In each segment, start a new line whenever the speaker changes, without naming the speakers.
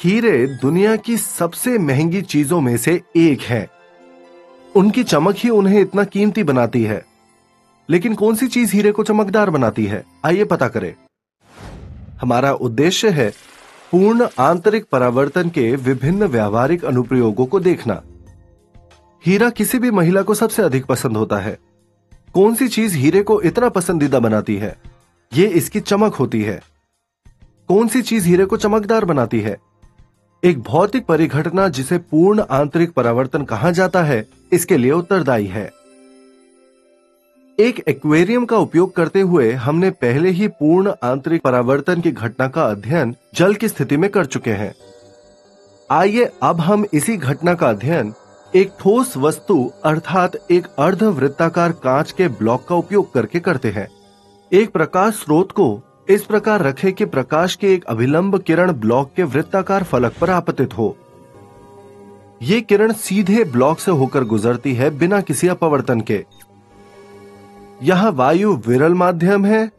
हीरे दुनिया की सबसे महंगी चीजों में से एक हैं। उनकी चमक ही उन्हें इतना कीमती बनाती है। लेकिन कौन सी चीज हीरे को चमकदार बनाती है, आइए पता करें। हमारा उद्देश्य है पूर्ण आंतरिक परावर्तन के विभिन्न व्यावहारिक अनुप्रयोगों को देखना। हीरा किसी भी महिला को सबसे अधिक पसंद होता है। कौन सी चीज हीरे को इतना पसंदीदा बनाती है? ये इसकी चमक होती है। कौन सी चीज हीरे को चमकदार बनाती है? एक भौतिक परिघटना जिसे पूर्ण आंतरिक परावर्तन कहा जाता है, इसके लिए उत्तरदायी है। एक एक्वेरियम का उपयोग करते हुए हमने पहले ही पूर्ण आंतरिक परावर्तन की घटना का अध्ययन जल की स्थिति में कर चुके हैं। आइए अब हम इसी घटना का अध्ययन एक ठोस वस्तु अर्थात एक अर्धवृत्ताकार कांच के ब्लॉक का उपयोग करके करते हैं। एक प्रकाश स्रोत को इस प्रकार रखें कि प्रकाश की एक अभिलंब किरण ब्लॉक के वृत्ताकार फलक पर आपतित हो। यह किरण सीधे ब्लॉक से होकर गुजरती है बिना किसी अपवर्तन के। यहां वायु विरल माध्यम है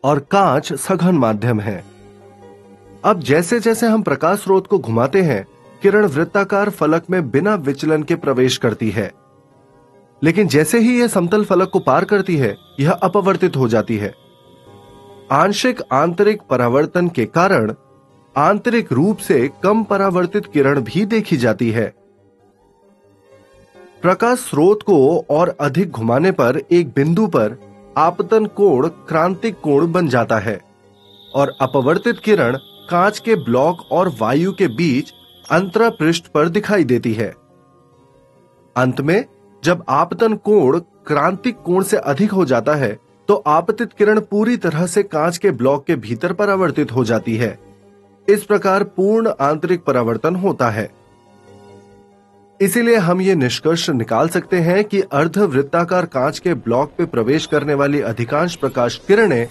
और कांच सघन माध्यम है। अब जैसे जैसे हम प्रकाश स्रोत को घुमाते हैं, किरण वृत्ताकार फलक में बिना विचलन के प्रवेश करती है। लेकिन जैसे ही यह समतल फलक को पार करती है, यह अपवर्तित हो जाती है। आंशिक आंतरिक परावर्तन के कारण आंतरिक रूप से कम परावर्तित किरण भी देखी जाती है। प्रकाश स्रोत को और अधिक घुमाने पर एक बिंदु पर आपतन कोण क्रांतिक कोण बन जाता है और अपवर्तित किरण कांच के ब्लॉक और वायु के बीच अंतरा पृष्ठ पर दिखाई देती है। अंत में जब आपतन कोण क्रांतिक कोण से अधिक हो जाता है, तो आपतित किरण पूरी तरह से कांच के ब्लॉक के भीतर परावर्तित हो जाती है। इस प्रकार पूर्ण आंतरिक परावर्तन होता है। इसीलिए हम ये निष्कर्ष निकाल सकते हैं कि अर्धवृत्ताकार कांच के ब्लॉक पे प्रवेश करने वाली अधिकांश प्रकाश किरणें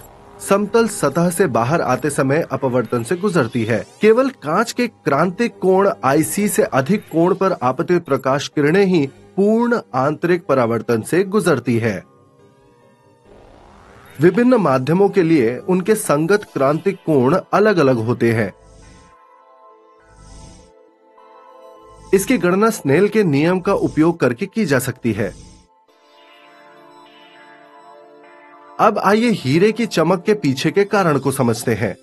समतल सतह से बाहर आते समय अपवर्तन से गुजरती है। केवल कांच के क्रांतिक कोण IC से अधिक कोण पर आपतित प्रकाश किरणें ही पूर्ण आंतरिक परावर्तन से गुजरती है। विभिन्न माध्यमों के लिए उनके संगत क्रांतिक कोण अलग अलग होते हैं। इसकी गणना स्नेल के नियम का उपयोग करके की जा सकती है। अब आइए हीरे की चमक के पीछे के कारण को समझते हैं।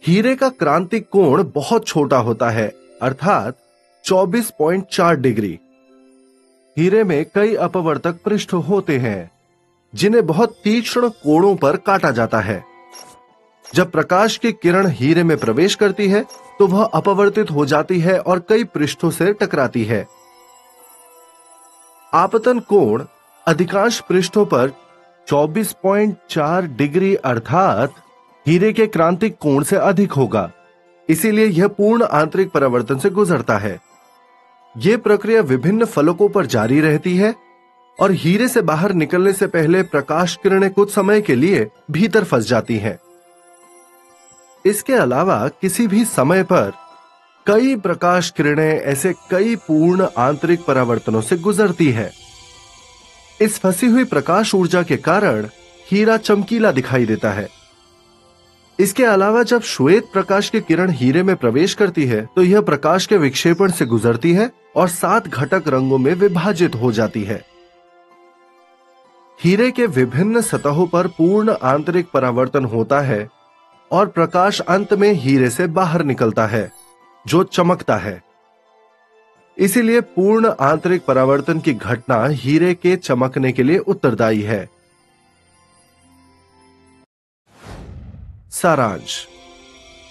हीरे का क्रांतिक कोण बहुत छोटा होता है, अर्थात 24.4 डिग्री। हीरे में कई अपवर्तक पृष्ठ होते हैं जिन्हें बहुत तीक्ष्ण कोणों पर काटा जाता है। जब प्रकाश की किरण हीरे में प्रवेश करती है, तो वह अपवर्तित हो जाती है और कई पृष्ठों से टकराती है। आपतन कोण अधिकांश पृष्ठों पर 24.4 डिग्री अर्थात हीरे के क्रांतिक कोण से अधिक होगा। इसीलिए यह पूर्ण आंतरिक परावर्तन से गुजरता है। यह प्रक्रिया विभिन्न फलकों पर जारी रहती है और हीरे से बाहर निकलने से पहले प्रकाश किरणें कुछ समय के लिए भीतर फंस जाती हैं। इसके अलावा किसी भी समय पर कई प्रकाश किरणें ऐसे कई पूर्ण आंतरिक परावर्तनों से गुजरती है। इस फंसी हुई प्रकाश ऊर्जा के कारण हीरा चमकीला दिखाई देता है। इसके अलावा जब श्वेत प्रकाश की किरण हीरे में प्रवेश करती है, तो यह प्रकाश के विक्षेपण से गुजरती है और 7 घटक रंगों में विभाजित हो जाती है। हीरे के विभिन्न सतहों पर पूर्ण आंतरिक परावर्तन होता है और प्रकाश अंत में हीरे से बाहर निकलता है, जो चमकता है। इसीलिए पूर्ण आंतरिक परावर्तन की घटना हीरे के चमकने के लिए उत्तरदायी है। सारांश: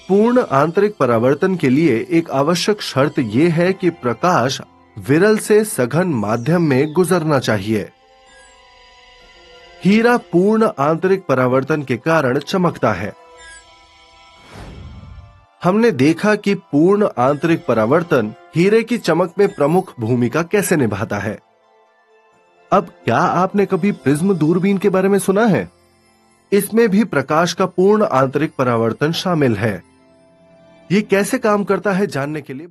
पूर्ण आंतरिक परावर्तन के लिए एक आवश्यक शर्त यह है कि प्रकाश विरल से सघन माध्यम में गुजरना चाहिए। हीरा पूर्ण आंतरिक परावर्तन के कारण चमकता है। हमने देखा कि पूर्ण आंतरिक परावर्तन हीरे की चमक में प्रमुख भूमिका कैसे निभाता है। अब क्या आपने कभी प्रिज्म दूरबीन के बारे में सुना है? इसमें भी प्रकाश का पूर्ण आंतरिक परावर्तन शामिल है। ये कैसे काम करता है जानने के लिए